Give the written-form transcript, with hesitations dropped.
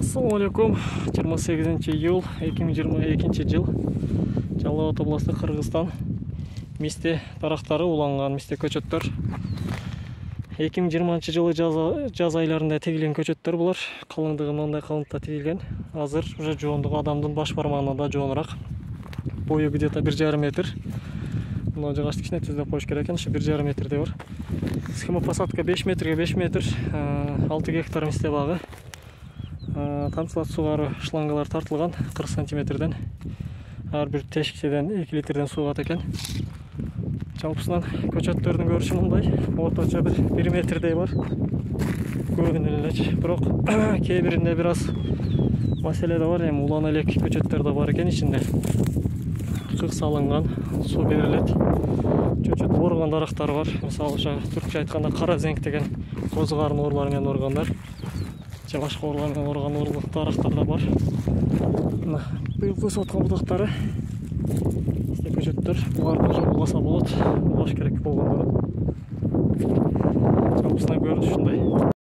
Assalamu алейкум. 28 июль 2022 жыл. Жалал Абад областы, Кыргызстан. Мисте дарактары уланган, мисте көчөттөр. 2020 жылы жаз айларында тегилген көчөттөр булар. Калыңдыгы мындай калыңдыкта тегилген. Азыр уже жоондугу адамдын баш бармагынан да жоонураак. Бою где-то 1,5 метр. Мына жагашты кичине түздөп коюш керек экен, ушу 1,5 метрдей бар. Схема посадка 5 метрге 5 метр, 6 гектар мисте багы. Тамчылат сугаруу шлангалар тартылган 40 сантиметрден. Ар бир тешикчеден 2 литрден суу кат экен. Жалпысынан көчөттөрдүн көрүшү мындай. Орточо 1 метрдей бар. Көбүнүн эле, бирок кээ биринде бир аз маселе да бар. Эми улан элек көчөттөр да бар экен ичинде. Кык салынган, суу берилет. Чөчөт орган дарактар бар. Мисалы ошо түркчө айтканда кара зеңк деген козу карын оорулары менен органдар. Же башка оорулар менен орган дарактар да бар. Мына быйыл өсүп аткан будактары. Көчөттөр буларды уже уласа болот. Улаш керек болгондо. Жалпысынан көрүнүш ушундай.